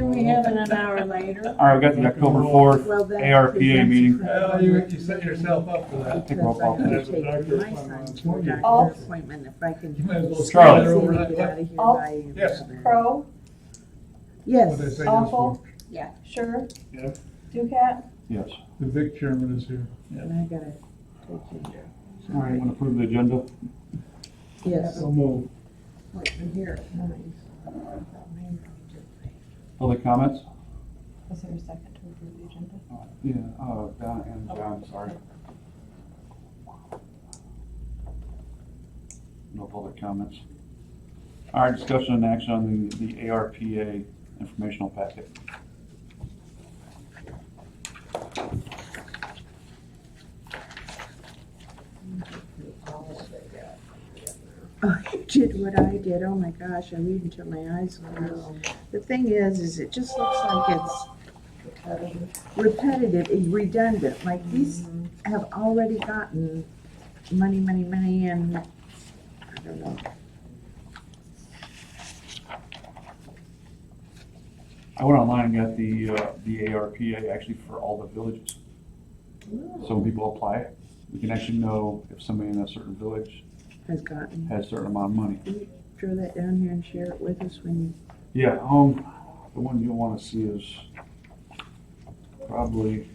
Here we have it an hour later. All right, we got the October 4th Well, that's ARPA because that's meeting. Well, you set yourself up for that. Take roll call, Because I have please. to take Doctor my appointment son on to a 20th. doctor's appointment if I can. You might as well Charlie. slide over Get that. out of here All- by Yes. 11. Crow, Yes. What'd I say? Awful, Yeah, Sure, Yeah, Ducat, Yes. the Vic chairman is here. and I gotta take you. All right, want to approve the agenda? Yes. So move. Wait, I'm here. Public comments? was there a second to approve the agenda? Yeah, Don and John, sorry. No public comments. All right, discussion and action on the ARPA informational packet. I did what I did. Oh my gosh, I read until my eyes close. The thing is it just looks like it's repetitive, redundant. Like these have already gotten money, and I don't know. I went online and got the ARPA actually for all the villages. So when people apply, we can actually know if somebody in a certain village Has gotten. has a certain amount of money. Can you throw that down here and share it with us when Yeah, the one you'll want to see is probably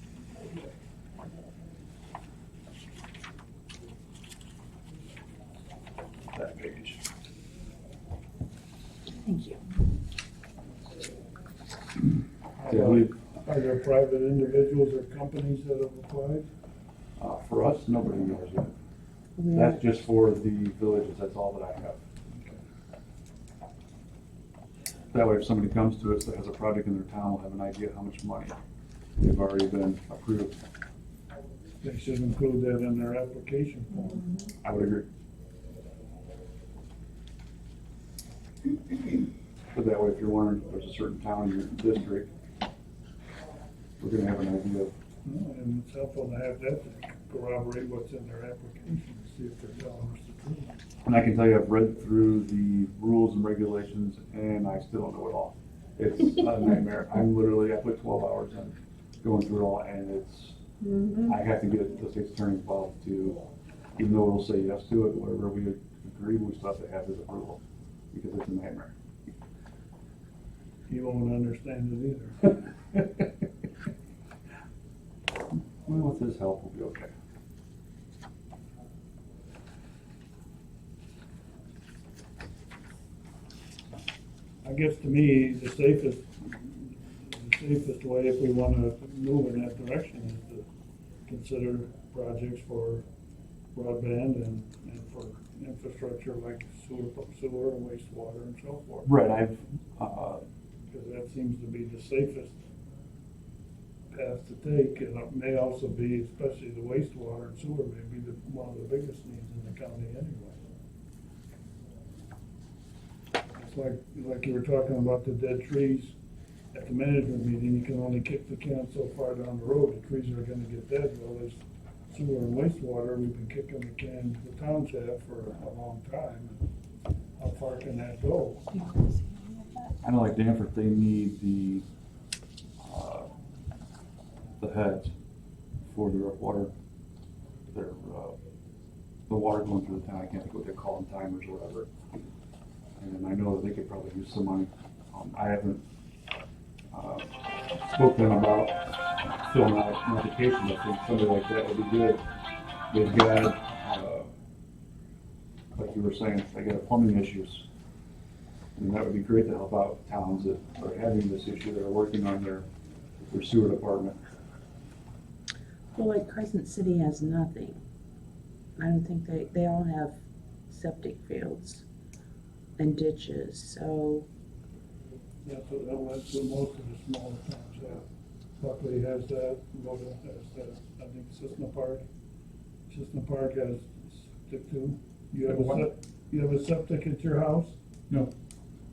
that page. Thank you. Yeah, Are there private individuals or companies that have applied? for us, nobody knows yet. Yeah. That's just for the villages, that's all that I have. That way, if somebody comes to us that has a project in their town, we'll have an idea how much money they've already been approved. They should include that in their application form. I would agree. But that way, if you're wondering if there's a certain town in your district, we're gonna have an idea of, And it's helpful to have that to corroborate what's in their application, see if they're telling us the truth. and I can tell you, I've read through the rules and regulations, and I still don't know it all. It's a nightmare. I put 12 hours in going through it all, and it's, I have to get the state's attorney involved to, even though we'll say yes to it, whatever we agree, we still have to have his approval, because it's a nightmare. You won't understand it either. Well, with his help, we'll be okay. I guess to me, the safest way if we want to move in that direction is to consider projects for broadband and for infrastructure like sewer and wastewater and so forth. Right, Because that seems to be the safest path to take, and it may also be, especially the wastewater and sewer, may be one of the biggest needs in the county anyway. It's like you were talking about the dead trees at the management meeting, you can only kick the can so far down the road, the trees are gonna get dead. Well, there's sewer and wastewater, we've been kicking the can, the towns have for a long time. How far can that go? I know like Danforth, they need the heads for their water, the water going through the town. I can't think what they call them, timers or whatever. And I know that they could probably use some money. I haven't spoken about filling out an application. I think somebody like that would be good. They've got, like you were saying, they got plumbing issues. And that would be great to help out towns that are having this issue, that are working on their sewer department. Well, like Crescent City has nothing. I don't think they all have septic fields and ditches, so. That's what most of the smaller towns have. Buckley has that, Loda has that, I think Cissna Park has septic too. You have a septic at your house? No,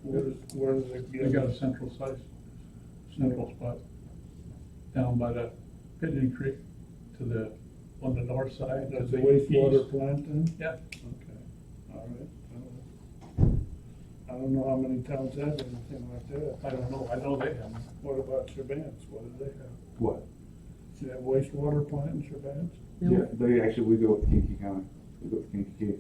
Where does it they get? got a central spot down by the Pigeon Creek on the north side. That's to a the wastewater east. plant then? Yeah. Okay, all right. I don't know how many towns have anything like that. I don't know, I know they have. What about Chevans? What do they have? What? Do they have wastewater plant in Chevans? Yeah, they actually, we go with Kinky County, we go with Kinky.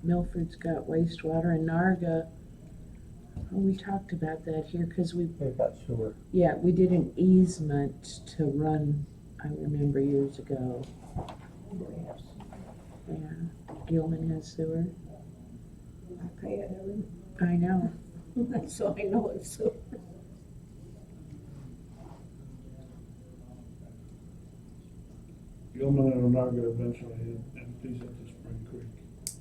Milford's got wastewater, and Narga, oh, we talked about that here, because we, They've got sewer. yeah, we did an easement to run, I remember years ago. Yeah, Gilman has sewer. I pay it every I know. month, so I know it's so. Gilman and Onaga eventually empties into Spring Creek.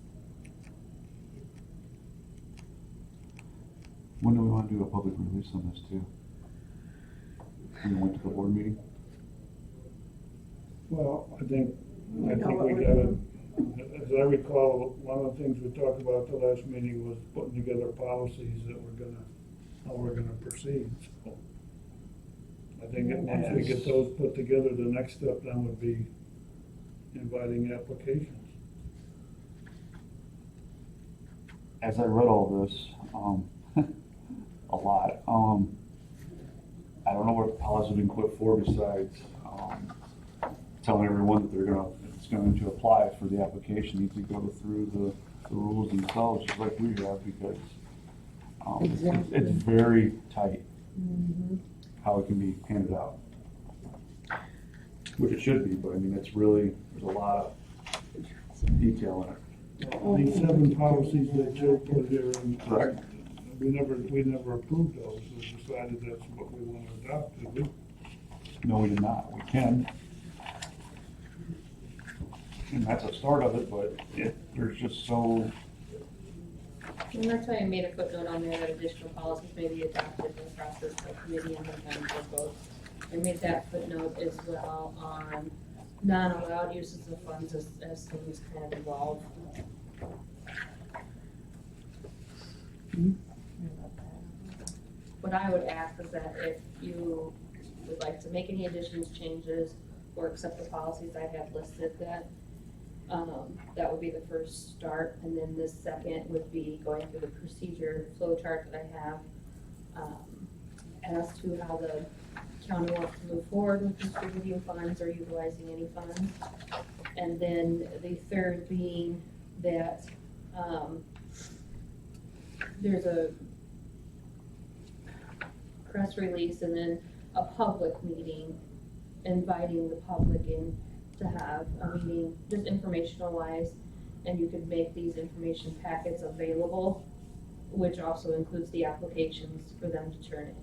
When do we want to do a public release on this too? We went to the board meeting? Well, I think know we what we're gotta, as I recall, one of the things we talked about at the last meeting was putting together policies that how we're gonna proceed. So I think that once we get those put together, the next step then would be inviting applications. As I read all this, a lot, I don't know what policy we can put for besides, telling everyone that it's going to apply for the application, needs to go through the rules themselves, just like we have, because, Exactly. it's very tight how it can be handed out. Which it should be, but I mean, it's really, there's a lot of detail in it. These 7 policies that Joe put here, and Correct. we never approved those, we decided that's what we want to adopt, did we? No, we did not, we can. And that's a start of it, but there's just so, And that's why I made a footnote on there that additional policies may be adopted in the process of committee and then for both. I made that footnote as well on non-allowed uses of funds as things kind of evolve. What I would ask is that if you would like to make any additions, changes, or accept the policies I have listed, that would be the first start, and then the second would be going through the procedure flow chart that I have, as to how the county wants to move forward with distributing funds or utilizing any funds. And then the third being that, there's a press release and then a public meeting, inviting the public in to have a meeting, just informational wise, and you could make these information packets available, which also includes the applications for them to turn in.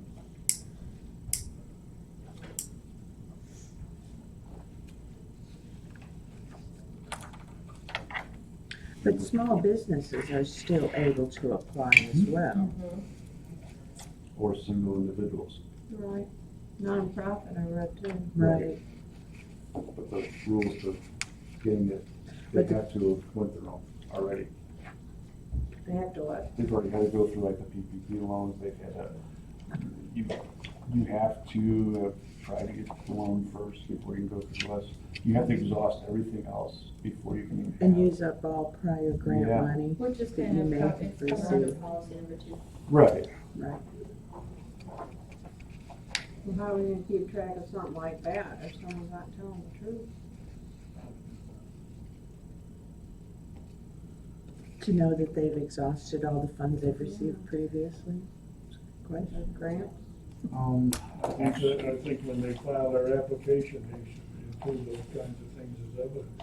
But small businesses are still able to apply as well. or single individuals. Right. Nonprofit, I read too. Right. But the rules to getting it, they have to have went through them already. They have to what? They've already had to go through like the PPP loans, they've had to, you have to have tried to get the loan first before you can go through us. You have to exhaust everything else before you can even have. And use up all prior grant Yeah. money. Which is That kind you of, may how have it's to covered under receive. policy number 2. Right. Right. Well, how are we gonna keep track of something like that if someone's not telling the truth? To know that they've exhausted all the funds they've received previously. Question. Grant? I think when they file their application, they should include those kinds of things as evidence.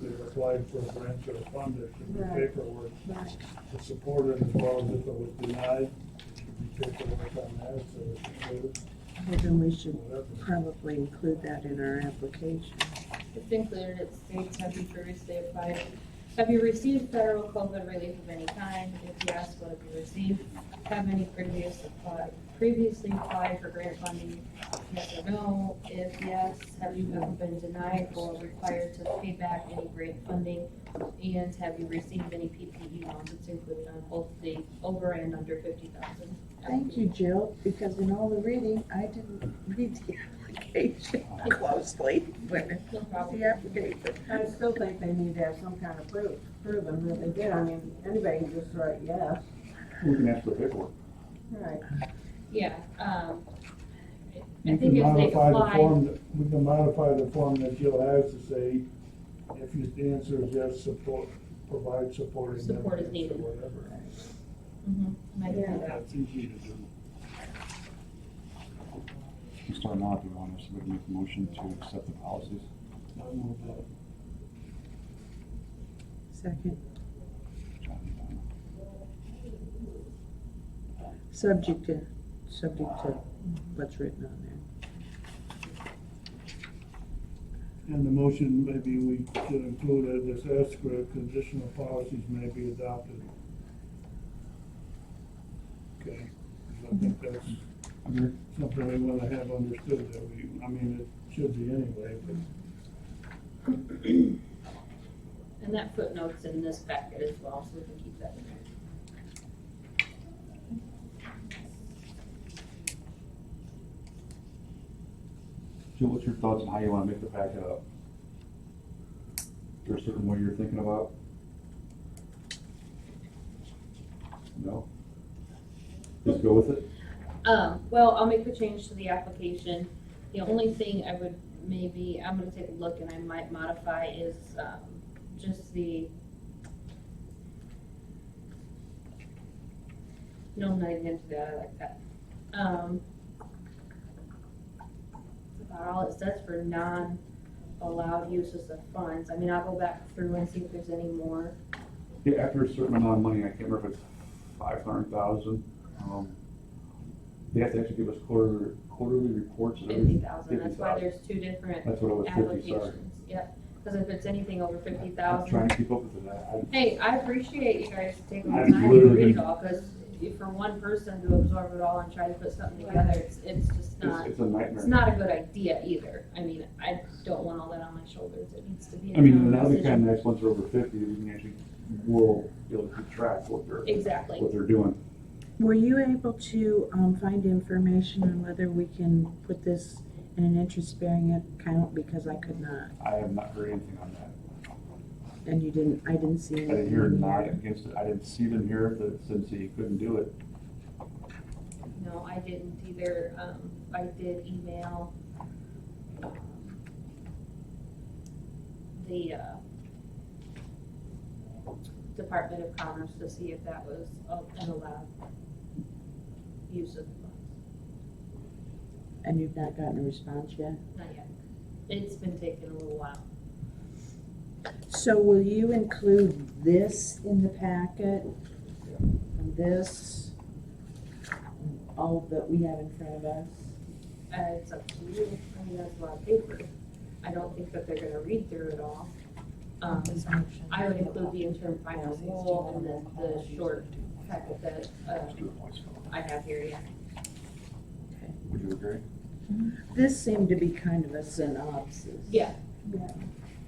They've applied for a grant or a fund, there should be Right. paperwork Right. to support it, as well as if it was denied, there should be paperwork on that, so it's included, Well, then we should whatever. probably include that in our application. It's included, it states, have you previously applied? Have you received federal COVID relief of any kind? If yes, what have you received? Have any previously applied for grant funding? Yes or no? If yes, have you ever been denied or required to pay back any grant funding? And have you received any PPE loans? It's included on both the over and under 50,000. Thank you, Jill, because in all the reading, I didn't read the application closely. When No problem. the application. I still think they need to have some kind of proof, proving that they did. I mean, anybody can just write yes. We can ask for paperwork. Right. Yeah, I You think can if they modify the apply, form, we can modify the form that Jill has to say, if the answer is yes, provide supporting Support is evidence needed. or whatever. Mhm, I can do Yeah. that. That's easy to do. We start now if you want us, we can make a motion to accept the policies. I move that. Second, John and Donna. subject to what's written on there. And the motion, maybe we should include as this asterisk, additional policies may be adopted. Okay, 'cause I think that's Agreed. something we wanna have understood that I mean, it should be anyway, but And that footnote's in this packet as well, so we can keep that in there. Jill, what's your thoughts on how you wanna make the packet up? Is there a certain way you're thinking about? No? Just go with it? Well, I'll make the change to the application. The only thing I would maybe, I'm gonna take a look and I might modify is, just the, no, I'm not even into that, I like that. That's about all it says for non-allowed uses of funds. I mean, I'll go back through and see if there's any more. Yeah, after a certain amount of money, I can't remember if it's 500,000. They have to actually give us quarterly reports. of every- 50,000, that's why 50,000. there's two different That's what it was, 50, sorry. applications. Yep, because if it's anything over I'm trying 50,000, to keep up with that. hey, I appreciate you guys taking the I've time to literally read it been- all, because for one person to absorb it all and try to put something together, it's just not, It's a nightmare. it's not a good idea either. I mean, I don't want all that on my shoulders, it needs to be a I mean, town and now the decision. kind of next ones are over 50, we can actually, we'll be able to keep track what Exactly. they're doing. Were you able to, find information on whether we can put this in an interest-bearing account? Because I could not, I have not heard anything on that. and I didn't see I anything. didn't hear in not here. against it. I didn't see them here that said you couldn't do it. No, I didn't either, I did email, the, Department of Commerce to see if that was an allowed use of funds. And you've not gotten a response yet? Not yet. It's been taking a little while. So will you include this in the packet? And this? And all that we have in front of us? It's up to you. I mean, that's a lot of paper. I don't think that they're gonna read through it all. I would include the interim final rule and then the short packet that, Let's do it voice vote. I have here, yeah. Would you agree? This seemed to be kind of a synopsis. Yeah,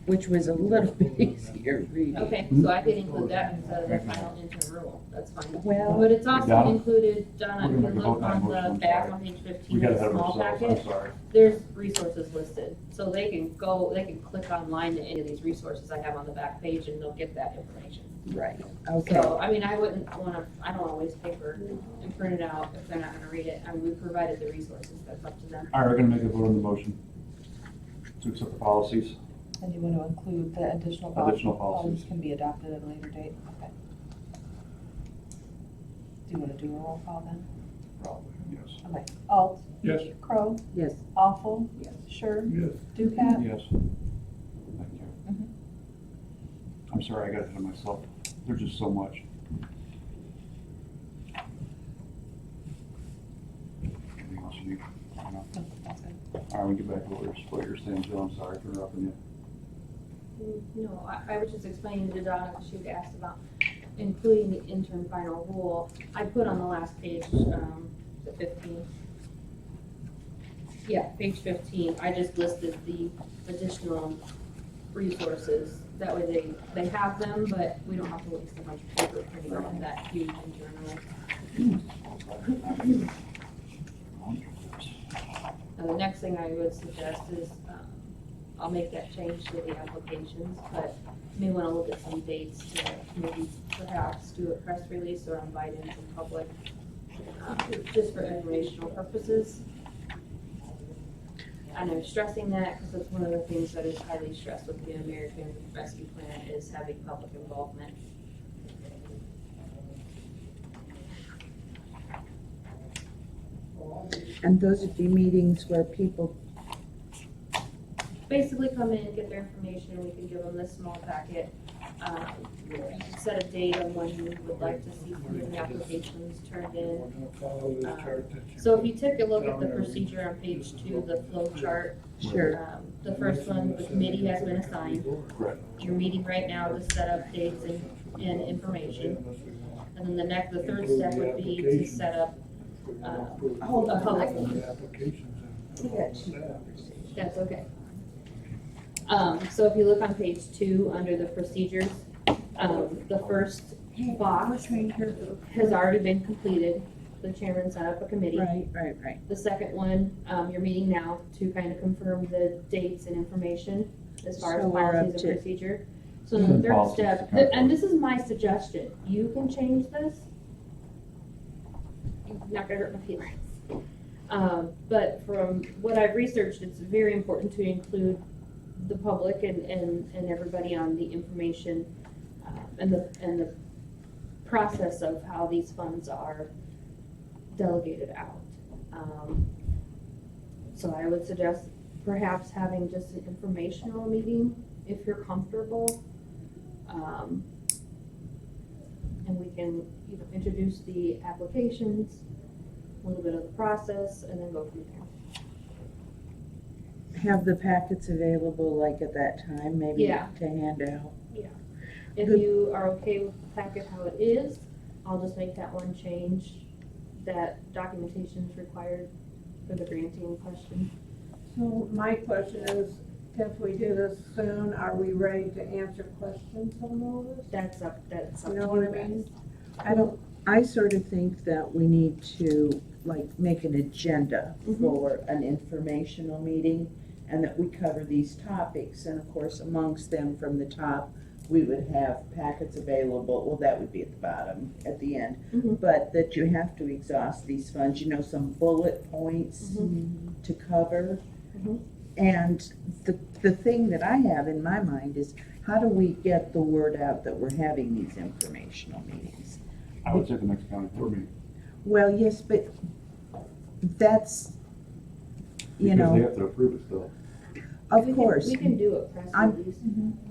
Which was a little bit easier reading. okay, so I could include that instead of the final interim rule, that's fine. Well, But it's also Donna? included, Donna, We're if gonna you make a look vote on on motion, the I'm back sorry. on page We 15, got the ahead of small ourselves, I'm packet, sorry. there's resources listed. So they can click online to any of these resources I have on the back page and they'll get that information. right, okay. So, I mean, I don't wanna waste paper and print it out if they're not gonna read it. I mean, we provided the resources, that's up to them. All right, we're gonna make a vote on the motion to accept the policies. And you want to include the additional Additional policies policies. can be adopted at a later date? Okay. Do you want to do a roll call then? Probably, yes. Okay. Alt? Yes. Crow? Yes. Awful? Yes. Sure? yes. Ducat? Yes. Thank you. Mhm. I'm sorry, I got ahead of myself. There's just so much. Anything else you need? No? No, that's good. All right, we get back to what you're saying, Jill. I'm sorry for interrupting you. No, I was just explaining to Donna, because she had asked about including the interim final rule. I put on the last page, the 15. Yeah, page 15, I just listed the additional resources. That way they have them, but we don't have to waste a bunch of paper printing out that huge internal. Now, the next thing I would suggest is, I'll make that change to the applications, but you may wanna look at some dates to maybe perhaps do a press release or invite in some public, just for informational purposes. And I'm stressing that because it's one of the things that is highly stressed with the American Rescue Plan is having public involvement. And those would be meetings where people, Basically come in, get their information, we can give them this small packet. Set a date on when you would like to see some of the applications turned in. We're gonna follow this chart that you. So if you take a look at the procedure on page 2, the flow chart, sure, the first one, the committee has been assigned. Correct. You're meeting right now to set up dates and information. And then the third step would be to set up, Hold on. a public The one. applications and We got two that. That's okay. So if you look on page 2, under the procedures, the first box has already been completed. The chairman set up a committee. right. The second one, you're meeting now to kind of confirm the dates and information as far So as we're up policies and to- procedure. So the third Policies, step, council. and this is my suggestion, you can change this. You're not gonna hurt my feelings. But from what I've researched, it's very important to include the public and everybody on the information, and the process of how these funds are delegated out. So I would suggest perhaps having just an informational meeting if you're comfortable. And we can, introduce the applications, a little bit of the process, and then go from there. Have the packets available like at that time, maybe Yeah. to hand out. If Good. you are okay with the packet how it is, I'll just make that one change, that documentation is required for the granting question. So my question is, if we do this soon, are we ready to answer questions on all this? That's up You to know you what I guys. mean? I sort of think that we need to like make an agenda Mhm. for an informational meeting and that we cover these topics. And of course, amongst them from the top, we would have packets available. Well, that would be at the bottom, at the end. Mhm. But that you have to exhaust these funds, some bullet points to cover. Mhm. And the thing that I have in my mind is, how do we get the word out that we're having these informational meetings? I would say the next county board meeting. Well, yes, but that's, Because they have to approve it still. of course. We can do a press I'm- release.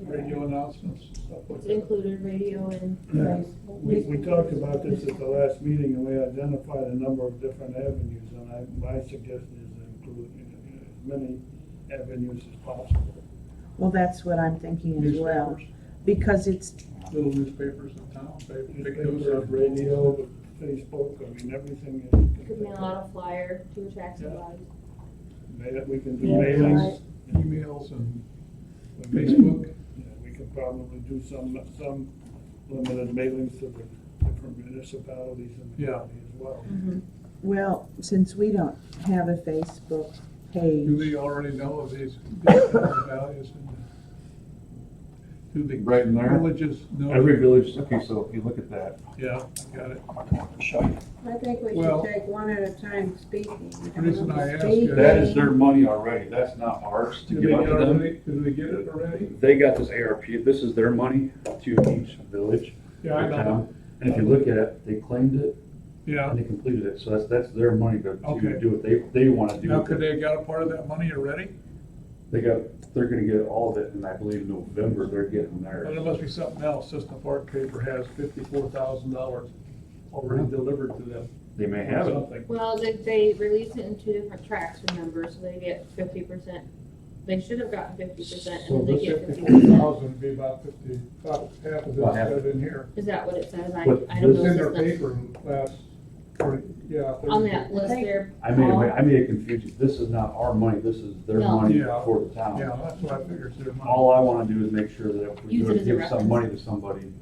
Radio announcements, stuff like It's that. included radio and Yeah, we talked about this at the last meeting and we identified a number of different avenues and my suggestion is to include as many avenues as possible. Well, that's what I'm thinking as well, Newspapers, because it's, little newspapers in town, they pick those Newspapers, up. radio, Facebook, everything. you could mail out a flyer to taxi Yeah. bodies. We can do Yeah, mailings. Emails and Facebook. Yeah, we could probably do some limited mailings to the different municipalities in the Yeah. county as well. well, since we don't have a Facebook Do page, they already know of these values? Do the Right in there. villages know? Every village, okay, so if you look at that, Yeah, got it. I think we Well- should take one at a time speaking. The reason I ask Speaking. is- that is their money already, that's not ours to Did give they up get to them. already, did they get it already? They got this ARP, this is their money to each village Yeah, I or know. town. And if you look at it, they claimed it Yeah. and they completed it, so that's their money to Okay. do what they wanna do. Now, with could it. they have got a part of that money already? They're gonna get all of it, and I believe November, they're getting Well, there theirs. must be something else. System Park Paper has $54,000 already delivered to them. They may have it. Something. Well, they release it in 2 different tracks, remember, so they get 50%. They should have gotten 50% So and then this they get 50%. 54,000 would be about 50, about half of About this half. said in here. Is that what it says? I But don't It's know. in their systems. paper last, yeah. On that list there. I made a confusion, this is not our money, this is their No. money Yeah. for the town. Yeah, that's what I figured, it's their money. All I wanna do is make sure that if we're Use it gonna as a give reference. some money to somebody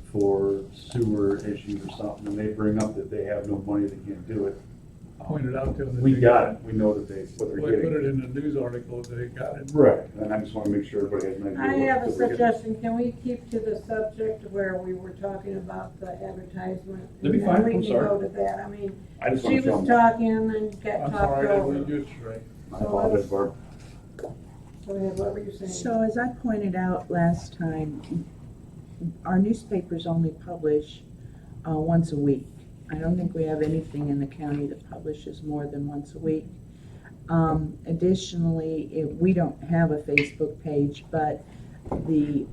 for sewer issues or something, and they bring up that they have no money, they can't do it, pointed out to them. that We they got it, we know that what Well, they're they put getting. it in the news article, they got it. Right, and I just wanna make sure everybody has an idea. I what have a we're getting. suggestion, can we keep to the subject where we were talking about the advertisement? That'd be And then fine, we I'm can sorry. go to that, I mean, I just she wanna show was them. talking and got I'm talked sorry, I didn't over. read you straight. I apologize, Barb. Go ahead, what were you saying? So as I pointed out last time, our newspapers only publish once a week. I don't think we have anything in the county that publishes more than once a week. Additionally, we don't have a Facebook page, but the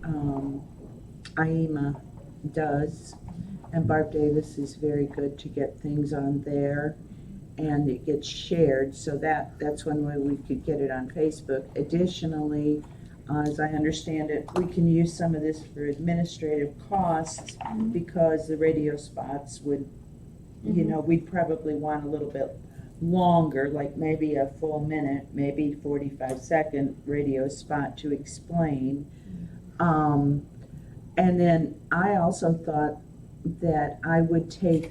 IEMA does, and Barb Davis is very good to get things on there, and it gets shared, so that's one way we could get it on Facebook. Additionally, as I understand it, we can use some of this for administrative costs, because the radio spots would, we'd probably want a little bit longer, like maybe a full minute, maybe 45-second radio spot to explain. And then I also thought that I would take,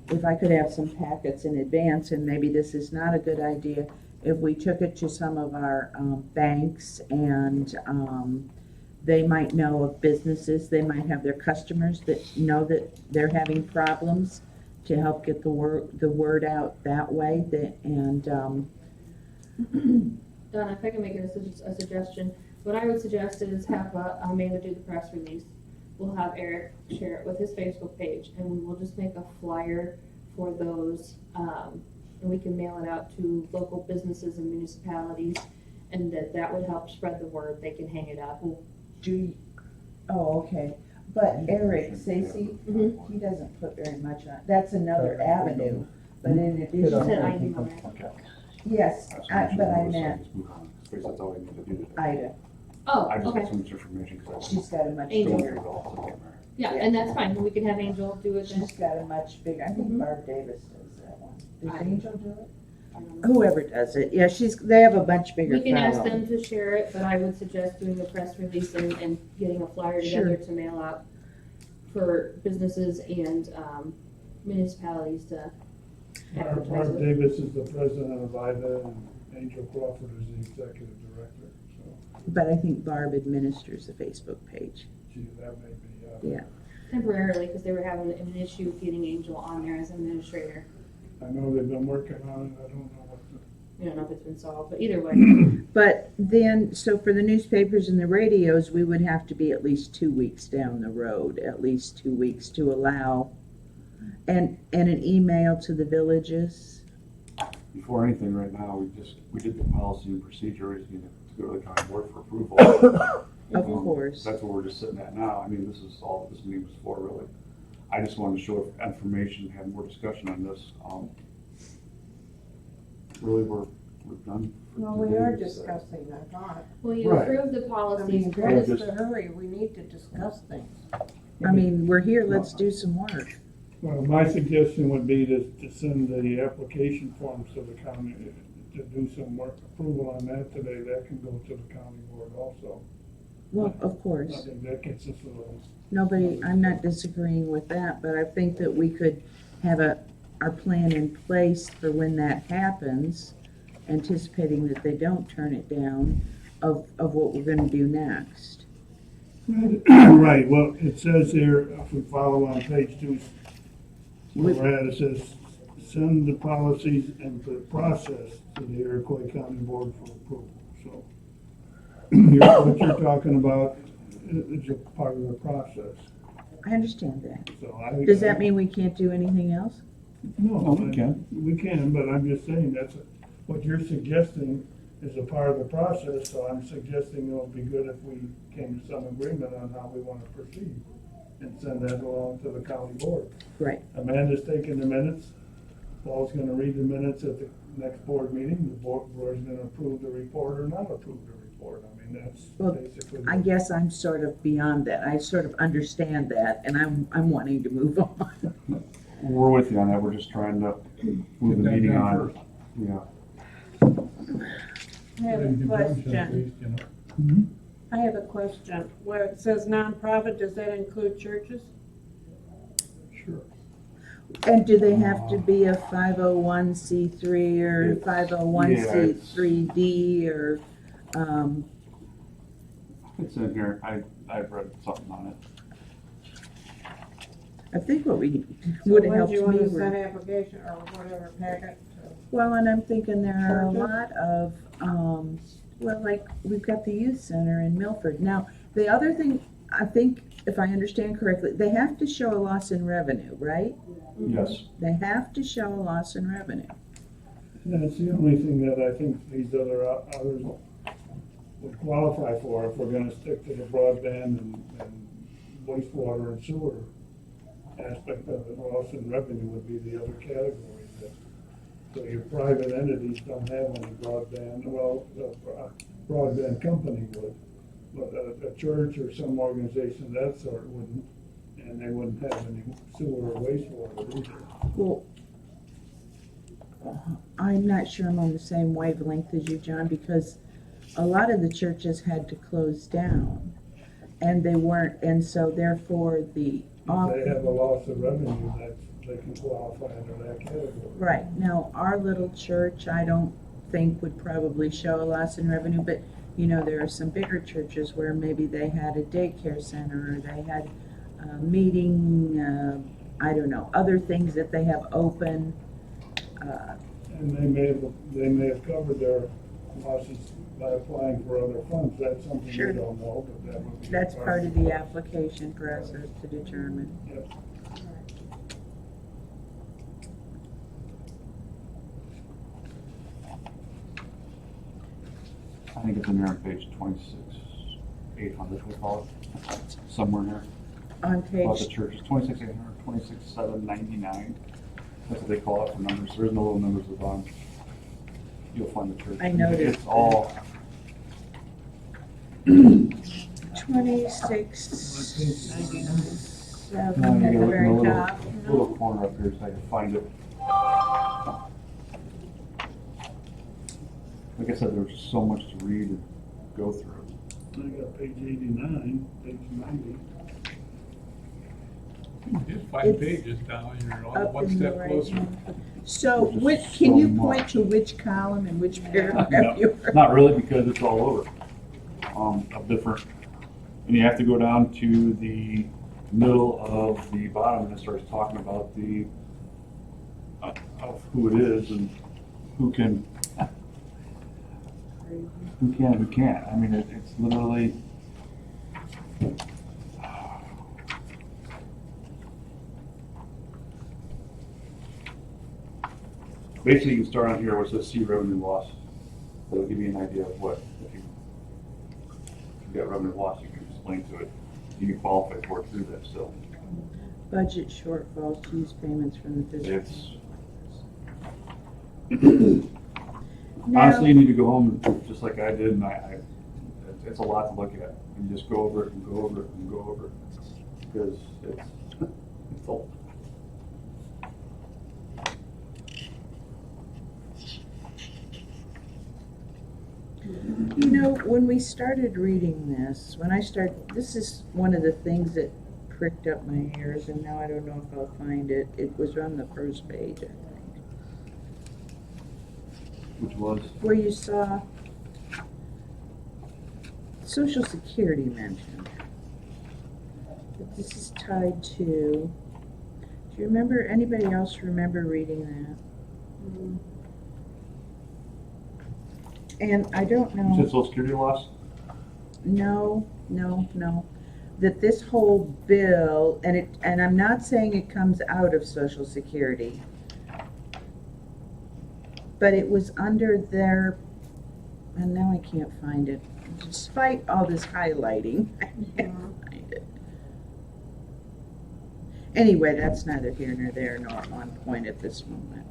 if I could have some packets in advance, and maybe this is not a good idea, if we took it to some of our banks, and they might know of businesses, they might have their customers that know that they're having problems, to help get the word out that way. Donna, if I can make a suggestion, what I would suggest is have Amanda do the press release. We'll have Eric share it with his Facebook page, and we will just make a flyer for those, and we can mail it out to local businesses and municipalities, and that would help spread the word. They can hang it up. Okay. But Eric, Stacy, he doesn't put very much on, that's another avenue, but in She addition, said I email her. Okay. yes, That's but I meant Because that's all I need to do today. Ida, Oh, I just okay. got so much information, because she's got a much Angel. bigger, Yeah, and that's fine. We can have Angel do it then. she's got a much bigger, I think Mhm. Barb Davis does that one. Does I- Angel do it? I don't know. Whoever does it, yeah, they have a much bigger We can ask following. them to share it, but I would suggest doing a press release and getting a flyer together to mail out for businesses and municipalities to advertise Barb it. Davis is the president of IDA, and Angel Crawford is the executive director, so, But I think Barb administers the Facebook page. gee, that may be, Yeah. Temporarily, because they were having an issue with getting Angel on there as an administrator. I know they've been working on it, I don't know what the. We don't know if it's been solved, but either way. But then, so for the newspapers and the radios, we would have to be at least 2 weeks down the road, at least 2 weeks to allow, and an email to the villages. Before anything, right now, we did the policy and procedure, is to go to the county board for approval. Of course. That's where we're just sitting at now. I mean, this is all this meeting was for, really. I just wanted to show information, have more discussion on this. Really, we're done. for Well, we are today, so- discussing, I thought. Well, you Right. approved the I policies. mean, Yeah, what is just- the hurry? We need to discuss things. I mean, we're here, let's do some work. Well, my suggestion would be to send the application forms to the county, to do some work approval on that today, that can go to the county board also. Well, of I course, think that gets us a little. I'm not disagreeing with that, but I think that we could have our plan in place for when that happens, anticipating that they don't turn it down, of what we're gonna do next. Right, well, it says here, if we follow on page 2, where we're at, it says, send the policies and the process to the Iroquois County Board for approval, so. What you're talking about is a part of the process, I understand that. so I. Does that mean we can't do anything else? No, we can. We can, but I'm just saying, what you're suggesting is a part of the process, so I'm suggesting it would be good if we came to some agreement on how we want to proceed and send that along to the county board. Right. Amanda's taking the minutes, Paul's gonna read the minutes at the next board meeting, the board's gonna approve the report or not approve the report. I mean, that's Well, basically. I guess I'm sort of beyond that. I sort of understand that, and I'm wanting to move on. We're with you on that. We're just trying to move the Get that meeting done on. first. Yeah. I have a question. I have a question. Where it says nonprofit, does that include churches? Sure. And do they have to be a 501c3 or It's- 501c3D or, It's in here, I've read something on it. I think what we, So would when help do you me want to were, send application or whatever packet to? well, and I'm thinking there are a Churches? lot of, well, like, we've got the youth center in Milford. Now, the other thing, I think, if I understand correctly, they have to show a loss in revenue, right? Yes, They have to show a loss in revenue. That's the only thing that I think these others would qualify for if we're gonna stick to the broadband and wastewater and sewer aspect of it. Loss in revenue would be the other category. So your private entities don't have any broadband, well, a broadband company would, but a church or some organization of that sort wouldn't, and they wouldn't have any sewer or wastewater either. Well, I'm not sure I'm on the same wavelength as you, John, because a lot of the churches had to close down. And they weren't, and so therefore the. If they have a loss of revenue, they can qualify under that category. Right, now, our little church, I don't think would probably show a loss in revenue, but, you know, there are some bigger churches where maybe they had a daycare center, or they had a meeting, I don't know, other things that they have open. And they may have covered their losses by applying for other funds. That's something we Sure. don't know, but that would be. That's part of the application process to determine. Yep. I think it's in there on page 26, 800, we call it, somewhere in there. On About the page, churches, 26,800, 26,799. That's what they call it for numbers. There's no little numbers at the bottom. You'll find the church. I noticed. It's all, 26, no, 7 you at gotta the look in very the top. little corner up here so I can find it. Like I said, there's so much to read and go through. I got page 89, page 90. Just 5 It's pages down, you're all Up one in the step right closer. hand. So, There's which, just can so you much. point to which column and which No, paragraph you were? not really, because it's all over, of different, and you have to go down to the middle of the bottom and it starts talking about the, of who it is and who can, who can't. I mean, it's literally, basically you can start on here where it says see revenue loss. That'll give you an idea of what, if you got revenue loss, you can explain to it. You can qualify for it through that still. Budget shortfalls, use payments from the fiscal. It's, Now- honestly, you need to go home and just like I did, and it's a lot to look at. And just go over it and go over it and go over it. Because it's old. You know, when we started reading this, this is one of the things that pricked up my ears, and now I don't know if I'll find it. It was on the first page, I think, Which was, where you saw Social Security mentioned. That this is tied to, do you remember, anybody else remember reading that? And I don't know. you said social security loss? No. That this whole bill, and I'm not saying it comes out of Social Security, but it was under their, and now I can't find it. Despite all this highlighting, I can't find it. Anyway, that's neither here nor there, nor on point at this moment.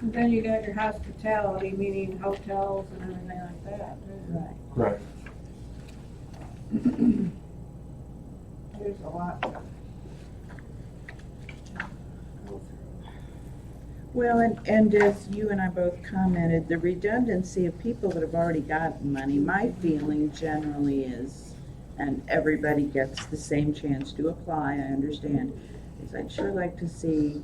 And then you got your hospitality, meaning hotels and everything like that. Right. Correct. There's a lot. Well, and as you and I both commented, the redundancy of people that have already gotten money, my feeling generally is and everybody gets the same chance to apply, I understand, is I'd sure like to see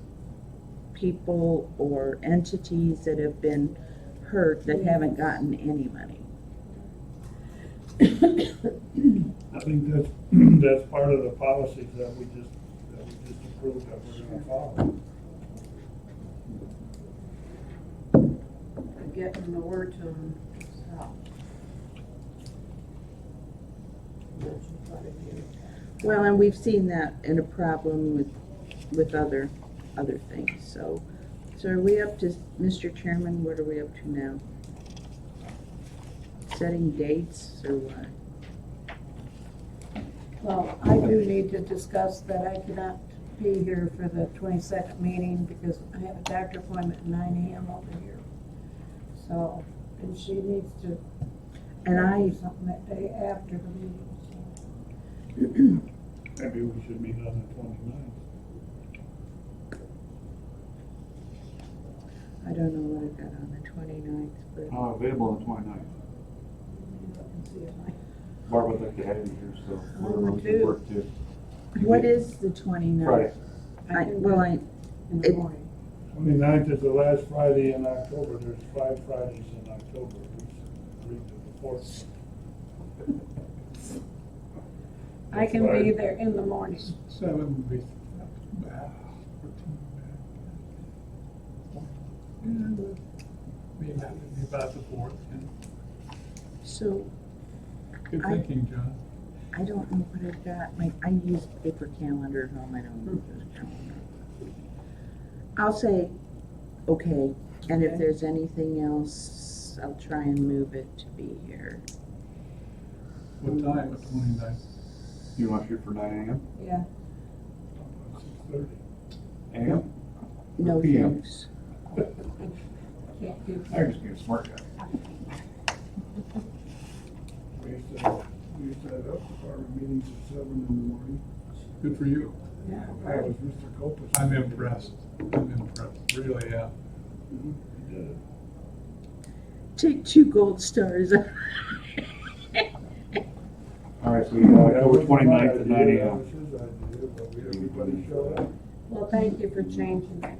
people or entities that have been hurt that haven't gotten any money. I think that's part of the policies that we just approved that we're gonna follow. Getting the word to them. So. Well, and we've seen that in a problem with other things, so are we up to, Mr. Chairman, what are we up to now? Setting dates or what? Well, I do need to discuss that I cannot be here for the 22nd meeting because I have a doctor appointment at 9 a.m. over here. So, and she needs to. And do something that day after the meeting. So. Maybe we should meet on the 29th. I don't know what I've got on the 29th, but I'm available on the 29th. Look and see if I- Barb would like to have you here, so would whatever we too. can work to. what is the 29th? Friday. I can Well, do it in the it- morning. 29th is the last Friday in October. There's 5 Fridays in October. We read the 4th. I can be there in the morning. 7 would be bad. Maybe that would be about the 4th. So Good I- thinking, John. I don't know what I've got. I use paper calendar at home. I don't use this calendar. I'll say, okay, and if Okay. there's anything else, I'll try and move it to be here. What time? 29th. You want to shoot for 9 a.m.? Yeah. 6:30. a.m.? No PM. thanks. Can't do. I'm just being a smart guy. We used to have department meetings at 7 in the morning. Good for you. Yeah. That was Mr. Copus. I'm impressed. Really am. He did it. Take 2 gold stars. All right, so we got That October wasn't my 29th at 9 idea, that a.m. was his idea, but everybody showed up. Well, thank you for changing that.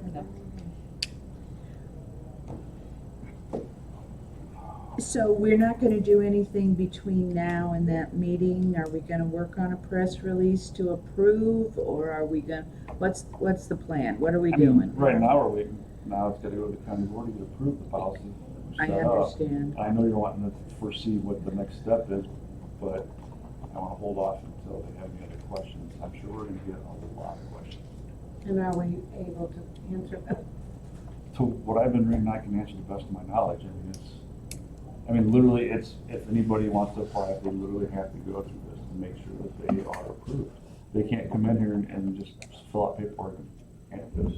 So we're not gonna do anything between now and that meeting? Are we gonna work on a press release to approve, or are we gonna, what's the plan? What are we I mean, doing? right now we're waiting. Now it's got to go to the county board to get approved the policy. I set up. understand. I know you're wanting to foresee what the next step is, but I want to hold off until they have any other questions. I'm sure we're going to get a lot of questions. And are we able to answer them? So what I've been reading, I can answer the best of my knowledge. Literally, it's, if anybody wants to apply, they literally have to go through this to make sure that they are approved. They can't come in here and just fill out paperwork and this.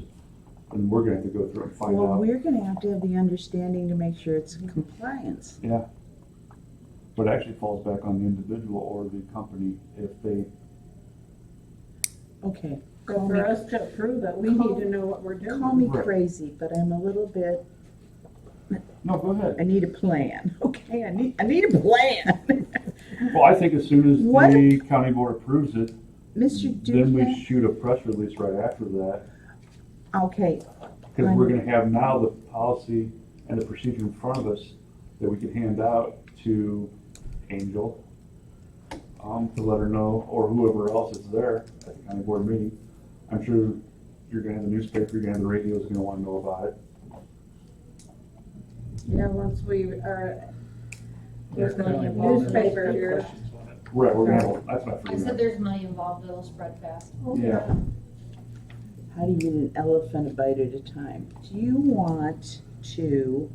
And we're gonna have to go through and find Well, out. we're gonna have to have the understanding to make sure it's compliance. Yeah. But it actually falls back on the individual or the company if they, Okay. So Call for me- us to approve it, we need to know what we're doing. Call me Right. crazy, but I'm a little bit, no, go I ahead. need a plan, okay? I need a plan. Well, I think as soon as What the county board approves it, Mr. then we Duquette, shoot a press release right after that. okay, Because we're gonna have now the policy and the procedure in front of us that we can hand out to Angel, to let her know, or whoever else is there at the county board meeting. I'm sure you're gonna have the newspaper, you're gonna have the radio is gonna wanna know about it. Yeah, once we are, there's no County board members newspaper have here. questions on it. Right, we're gonna have, that's what I I said figured. there's money involved, it'll spread fast. Yeah. how do you eat an elephant a bite at a time? Do you want to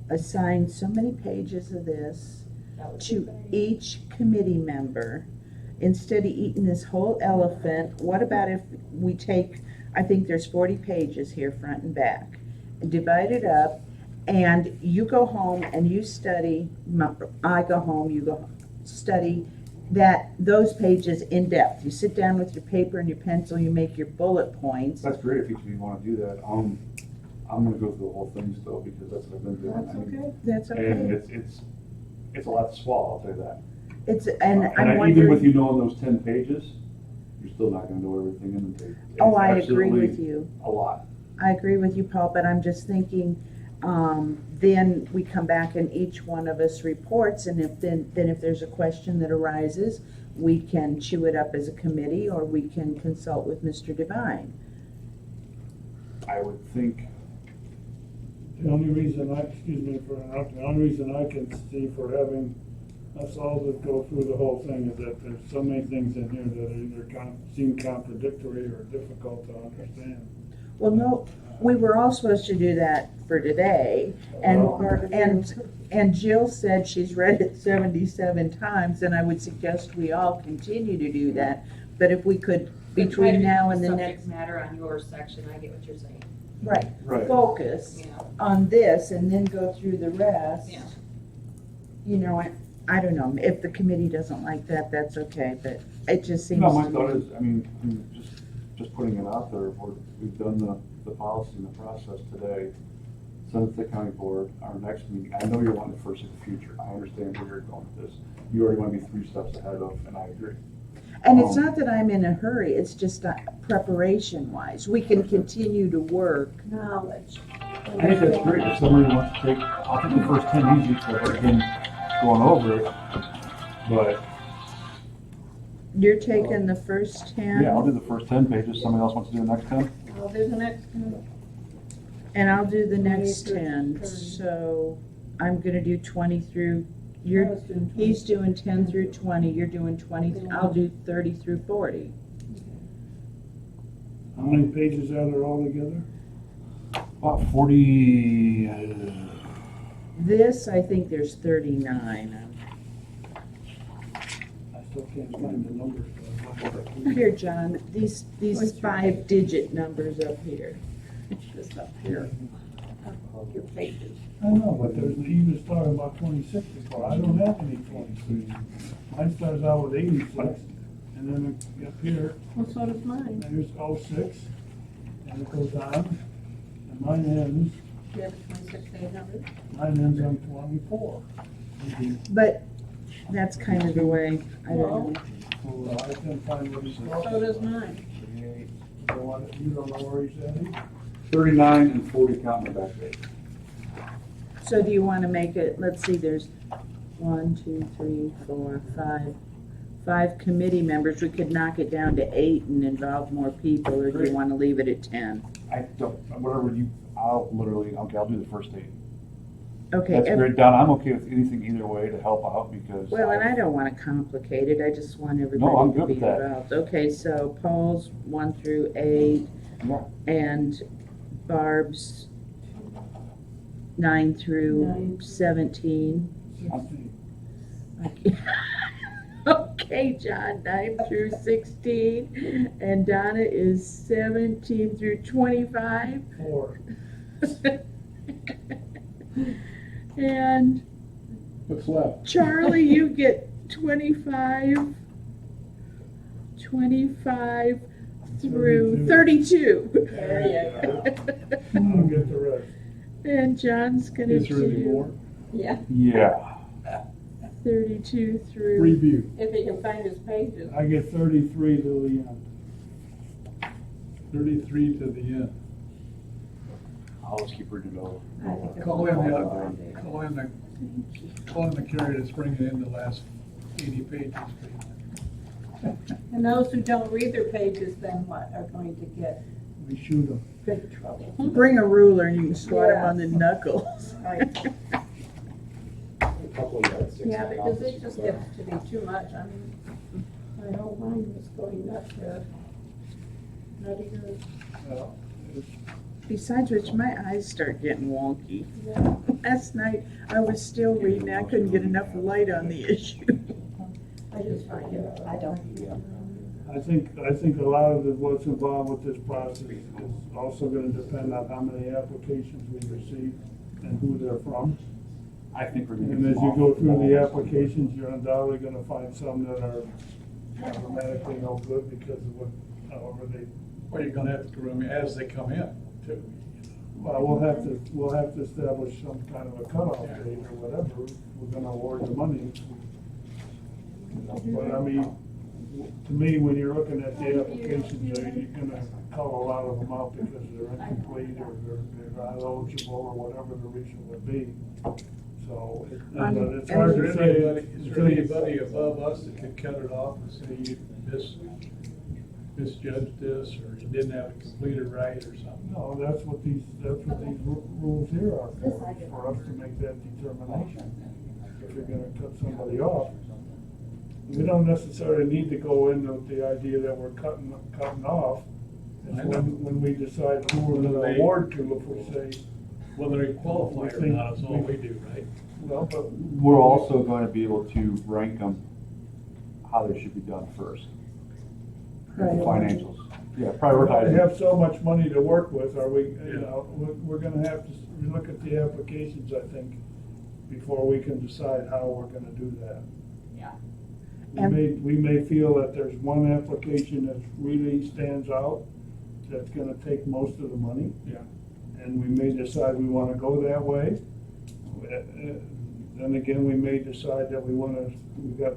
assign so many pages of this That would be a to good idea. each committee member? Instead of eating this whole elephant, what about if we take, I think there's 40 pages here, front and back, and divide it up, and you go home and you study, I go home, you go home, study those pages in depth. You sit down with your paper and your pencil, you make your bullet points. That's great if each of you wanna do that. I'm gonna go through the whole thing still because that's what I've been doing. That's okay. That's And okay. it's a lot to swallow, I'll tell you that. It's, and And I'm even with wondering, you knowing those 10 pages, you're still not gonna know everything in the page. oh, It's I agree absolutely with you. A lot. I agree with you, Paul, but I'm just thinking, then we come back and each one of us reports, and if then if there's a question that arises, we can chew it up as a committee, or we can consult with Mr. Devine. I would think, The only reason the only reason I can see for having us all to go through the whole thing is that there's so many things in here that either seem contradictory or difficult to understand. Well, no, we were all supposed to do that for today, and Jill said she's read it 77 times, and I would suggest we all continue to do that, but if we could, between now and the next. Subject matter on your section, I get what you're saying. Right, right. focus Yeah. on this and then go through the rest. Yeah. You know, I don't know, if the committee doesn't like that, that's okay, but it just seems No, my to thought me. is, I mean, just putting it out there, we've done the policy and the process today. Send it to the county board, our next meeting, I know you're wanting it first in the future, I understand where you're going with this. You already want to be 3 steps ahead of, and I agree. And it's not that I'm in a hurry, it's just preparation wise, we can continue to work. Knowledge. I think that's great, if somebody wants to take, I'll take the first 10 easy, because I've already been going over it, but, You're taking the first 10? yeah, I'll do the first 10 pages, somebody else wants to do the next 10? I'll do the next one. And I'll do the next 20 through 10, 30. so I'm gonna do 20 through, I was doing 20. he's doing 10 through 20, you're doing 20, I'll do 30 through 40. How many pages are there altogether? About 40, This, I think there's 39. I still can't find the numbers. Here, John, these 5-digit numbers up here. It's just up here. Up your pages. I know, but he was talking about 26 before, I don't have any 26. Mine starts out with 86, and then up here, Well, so does mine. there's 06, and it goes on, and mine ends Do you have a 26,800? on 24. But that's kind of the way, I don't know. Well, I can't find what he's talking So does about. mine. You don't know where he's at? 39 and 40 counting the back page. So do you want to make it, let's see, there's 1, 2, 3, 4, 5 committee members. We could knock it down to 8 and involve more people, or do you want to leave it at 10? I don't, whatever you, I'll do the first 8. Okay, That's great, Don, I'm okay with anything either way to help out, because. well, and I don't want to complicate it, I just want No, I'm everybody to good be with that. involved. Okay, so Paul's 1 through 8, Yeah. and Barb's 9 through 9. 17. 16. Okay. Okay, John, 9 through 16, and Donna is 17 through 25. 4. And What's left? Charlie, you get 25 through 32. There I'll get the rest. And John's gonna Is there any do more? Yeah, Yeah. 32 through, Review. if he can find his pages. I get 33 to the end. 33 to the end. I'll just keep reading it over. I think it's Call in all the, right. call in the carrier that's bringing in the last 80 pages. And those who don't read their pages then what, are going to get We shoot them. big trouble. bring a ruler and you can swat him Yeah. on the knuckles. Right. Couple of yards, 6 Yeah, because copies. it just gets to be too much. I mean, my whole mind was going nuts there. Not even, Well, it's- Besides which, my eyes start getting wonky. yeah. Last night, I was still reading, I couldn't get enough light on the issue. I just find it, I don't. I think a lot of what's involved with this process is also gonna depend on how many applications we receive and who they're from. I think we're gonna. And as you go through the applications, you're undoubtedly gonna find some that are automatically no good because of however they, Well, you're gonna have to groom as they come in, too. well, we'll have to establish some kind of a cutoff date or whatever. We're gonna award the money. But I mean, to me, when you're looking at the applications, you're gonna call a lot of them out because they're incomplete or they're not eligible or whatever the reason would be. So, but it's hard to say. Is there anybody above us that could cut it off and say you misjudged this, or you didn't have it completed right, or something? No, that's what these rules here are for us to make that determination. If you're gonna cut somebody off. We don't necessarily need to go in with the idea that we're cutting off. It's when we decide who we're gonna award to, if we say, Whether they qualify or not is all we do, right? well, but. We're also going to be able to rank them how they should be done first. The financials. Yeah, We prioritizing. have so much money to work with, are we, you Yeah. know, we're gonna have to look at the applications, I think, before we can decide how we're gonna do that. Yeah. We may feel that there's one application that really stands out, that's gonna take most of the money. Yeah. And we may decide we wanna go that way. Then again, we may decide that we've got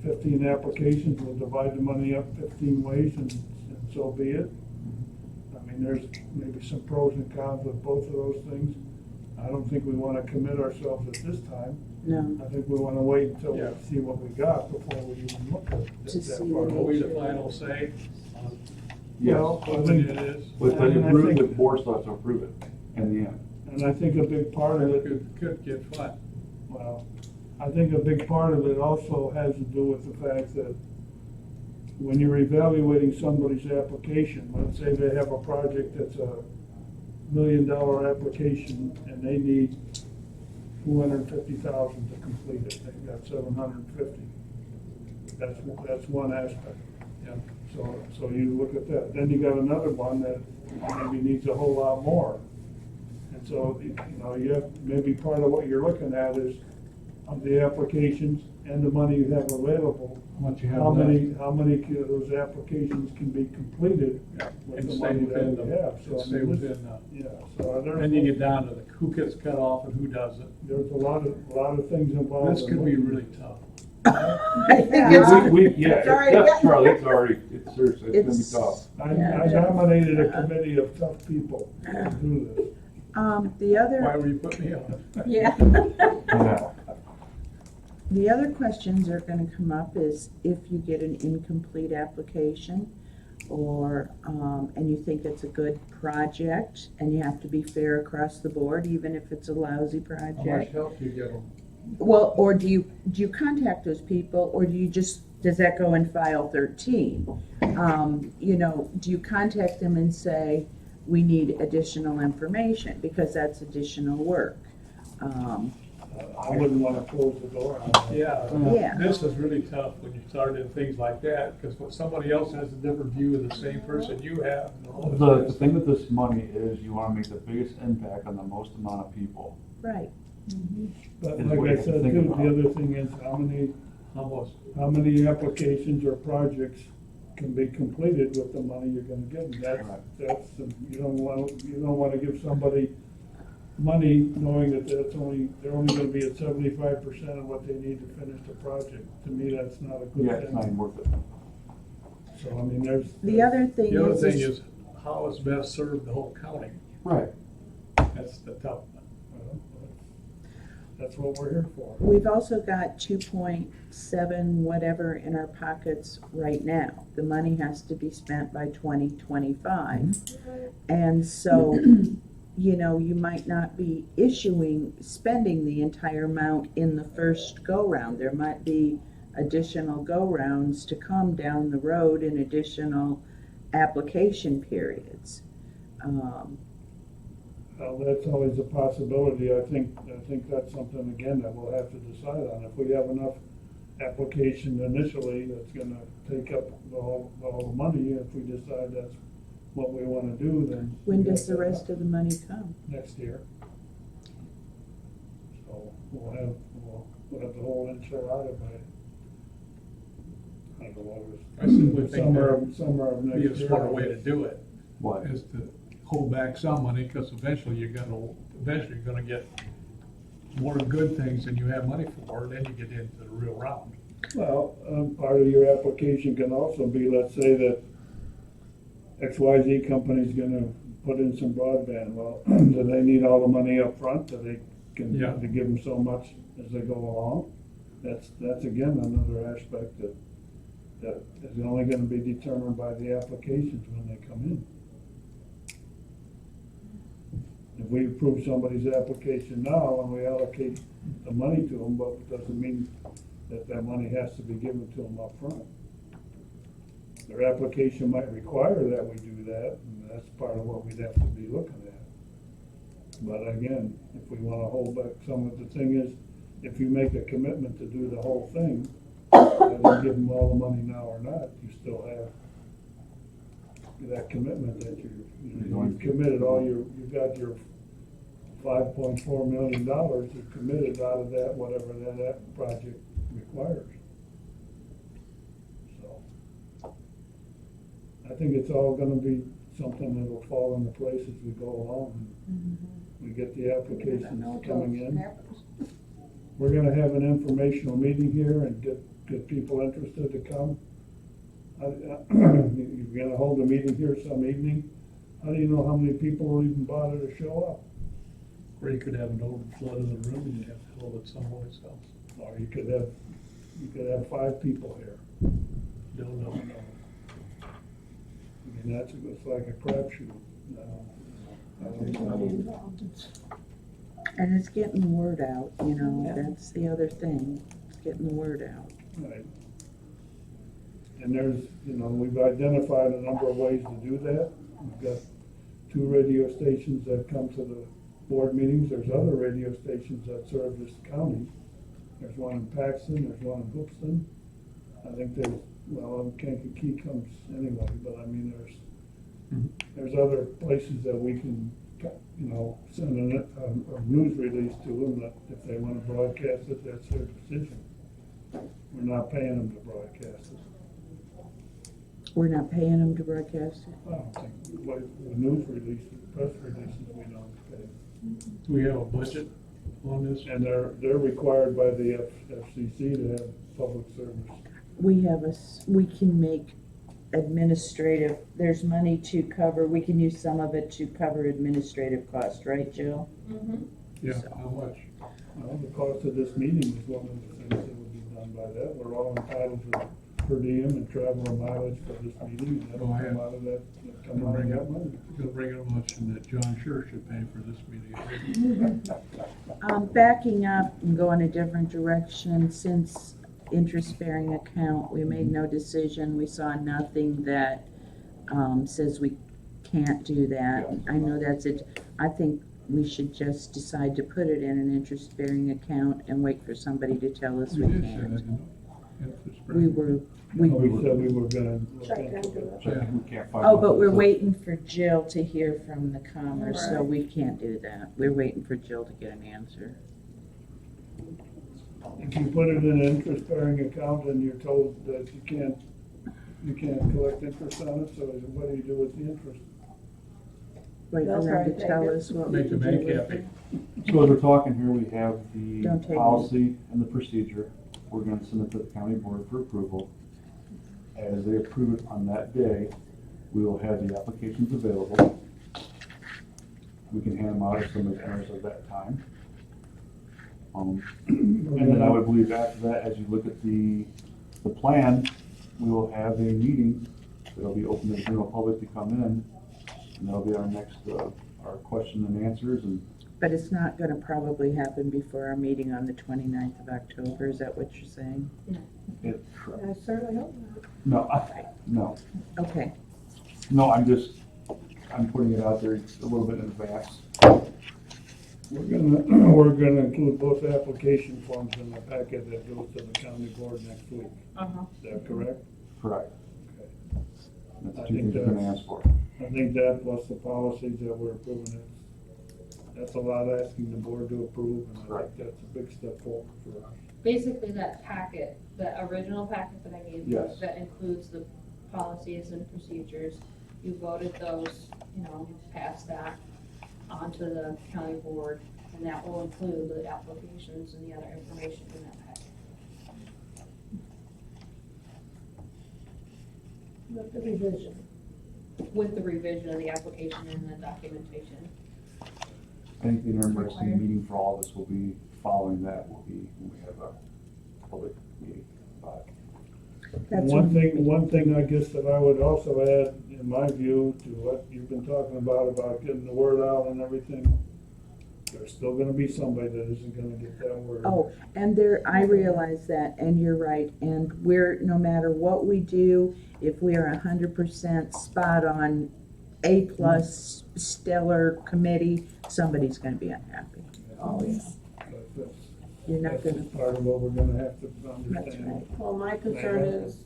15 applications, we'll divide the money up 15 ways and so be it. I mean, there's maybe some pros and cons with both of those things. I don't think we wanna commit ourselves at this time. No, I think we wanna wait until we Yeah. see what we got before we even look at To that see part. Are we the final say on Yes. Well, I what think- it is? With the And I approve, think- the board still has to approve it in the end. And I think a big part of it, Could get fun. well, I think a big part of it also has to do with the fact that when you're evaluating somebody's application, let's say they have a project that's $1 million application and they need 250,000 to complete it, they've got 750. That's one aspect. Yeah. So you look at that. Then you got another one that maybe needs a whole lot more. And so, you know, you have, maybe part of what you're looking at is of the applications and the money you have available. What you have How left. many of those applications can be completed with And the stay money that within we have? the, So I stay mean, within this- the, yeah, so then you get down to the who gets cut off and who doesn't. there's a lot of things involved. This in could be looking- really tough. I think it's, Yeah, Sorry. yes, Charlie, it's seriously, it's gonna be tough. I nominated a committee of tough people to do this. the Why other, were you putting me on? Yeah. Yeah. the other questions are gonna come up is if you get an incomplete application or, and you think it's a good project and you have to be fair across the board, even if it's a lousy How much project. help do you give them? Well, or do you contact those people, or do you just, does that go in file 13? You know, do you contact them and say, we need additional information, because that's additional work? I wouldn't want to close the door on that. Yeah. This is really tough when you start in things like that, because when somebody else has a different view of the same person you have. The thing with this money is you wanna make the biggest impact on the most amount of people. Right. But Is like what I you said, think too, about. the other thing is Almost. how many applications or projects can be completed with the money you're gonna give them. You don't wanna give somebody money knowing that they're only gonna be at 75% of what they need to finish the project. To me, that's not a good Yeah, it's not even thing. worth it. So, I mean, there's. The other thing The other thing is, is how it's best served the whole county. Right. That's the tough one. Well, that's what we're here for. we've also got 2.7 whatever in our pockets right now. The money has to be spent by 2025. And so, you know, you might not be spending the entire amount in the first go-round. There might be additional go-rounds to come down the road in additional application periods. Well, that's always a possibility. I think that's something, again, that we'll have to decide on. If we have enough application initially, that's gonna take up all the money. If we decide that's what we wanna do, then. When does the rest of the money come? Next year. So we'll have the whole enchilada by, I don't know, I simply think summer that of next be year. a smarter way to do it, What? is to hold back some money, because eventually you're gonna get more good things than you have money for, and then you get into the real round. Well, part of your application can also be, let's say that XYZ company's gonna put in some broadband. Well, do they need all the money up front? Do they, can Yeah. they give them so much as they go along? That's again another aspect that is only gonna be determined by the applications when they come in. If we approve somebody's application now and we allocate the money to them, but it doesn't mean that that money has to be given to them up front. Their application might require that we do that, and that's part of what we'd have to be looking at. But again, if we wanna hold back some of the thing is, if you make a commitment to do the whole thing, whether you give them all the money now or not, you still have that commitment that you've committed all your, you've got your $5.4 million, you've committed out of that, whatever that project requires. So, I think it's all gonna be something that'll fall into place as we go along. We get the applications coming in. We're gonna have an informational meeting here and get people interested to come. You're gonna hold a meeting here some evening. How do you know how many people will even bother to show up? Or you could have an overflow in the room and you have to hold it someplace else. Or you could have 5 people here. Don't know. I mean, it's like a crapshoot. I don't know. And it's getting the word out, you know, that's the other thing, it's getting the word out. Right. And there's, we've identified a number of ways to do that. We've got 2 radio stations that come to the board meetings. There's other radio stations that serve this county. There's one in Paxton, there's one in Hoopston. I think Kankakee comes anyway, but I mean, there's other places that we can, send a news release to them that if they want to broadcast it, that's their decision. We're not paying them to broadcast it. We're not paying them to broadcast it? I don't think, the news releases, press releases, we don't pay. Do we have a budget on this? And they're required by the FCC to have public service. We can make administrative, there's money to cover, we can use some of it to cover administrative costs, right, Jill? Mm-hmm. Yeah, how much? Well, the cost of this meeting is one of the things that would be done by that. We're all entitled to per diem and travel and mileage for this meeting, and that'll Oh, yeah. come out of that, money. Gonna bring up a motion that John Sure should pay for this meeting. Backing up and going a different direction, since interest-bearing account, we made no decision, we saw nothing that, says we can't do that. I know that's it, I think we should just decide to put it in an interest-bearing account and wait for somebody to tell us we did say can't. that, We were, We said we were gonna look Check into into it. it. We can't find. oh, but we're nothing. waiting for Jill to hear from the Commerce, so Right. we can't do that. We're waiting for Jill to get an answer. If you put it in an interest-bearing account and you're told that you can't collect interest on it, so what do you do with the interest? Wait for That's them to right, tell David. us what we Make can the do bank with happy. it. So as we're talking here, we have the Don't take policy and the procedure. We're gonna send it to the county board for approval. As they approve it on that day, we will have the applications available. We can hand them out if somebody's interested at that time. And then I would believe after that, as you look at the plan, we will have a meeting that'll be open to the general public to come in. And that'll be our next, our question and answers, and But it's not gonna probably happen before our meeting on the 29th of October, is that what you're saying? it, I certainly hope no, Okay, I'm putting it out there a little bit in advance. We're gonna include both application forms in the packet that goes to the county board next week. Uh-huh. Is that correct? Correct. Okay. That's I the two think things you're gonna ask for. I think that plus the policies that we're approving, that's a lot asking the board to approve, and I Right. think that's a big step forward for us. Basically, that packet, the original packet that I gave you, Yes. that includes the policies and procedures, you voted those, you passed that onto the county board, and that will include the applications and the other information in that packet. With the revision. with the revision of the application and the documentation. I think the interesting meeting for all of us will be, following that will be when we have a public meeting about it. That's One when- thing, I guess that I would also add, in my view, to what you've been talking about getting the word out and everything, there's still gonna be somebody that isn't gonna get that word. Oh, and there, I realize that, and you're right, and no matter what we do, if we are 100% spot on, A+ stellar committee, somebody's gonna be unhappy. Oh, yeah. But You're not that's gonna, just part of what we're gonna have to that's understand. right. Well, my concern is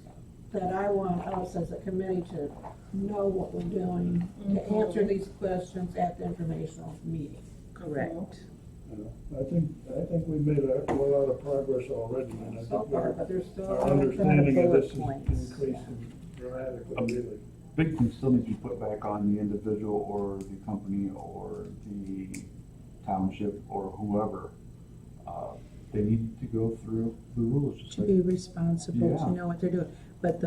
that I want us as a committee to know what we're doing, to answer these questions at the informational meeting. Correct. I think we made a lot of progress already, and I So think far, but there's still. our understanding of this is bullet points. increasing dramatically, really. Big thing still needs to be put back on the individual or the company or the township or whoever. They need to go through the rules, just To like. be responsible, Yeah. to know what they're doing. But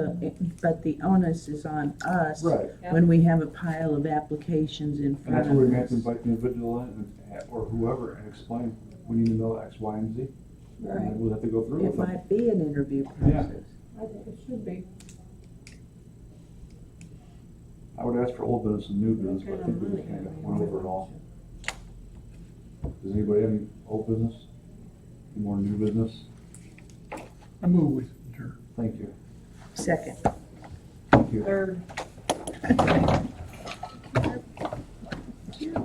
the onus is on us. Right, When we have a pile of applications in and front that's where we of have to us. invite the individual in or whoever and explain, we need to know X, Y, and Z. And Right, then we'll have to go through It with them. might be an interview Yeah. process. I think it should be. I would ask for old business and new business, but I think we just kind of went over it all. Does anybody have any old business? Any more new business? I move with adjourn. Thank you. Second. Thank you. Third.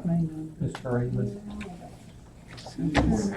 My number. Mr. Raymond, Sometimes.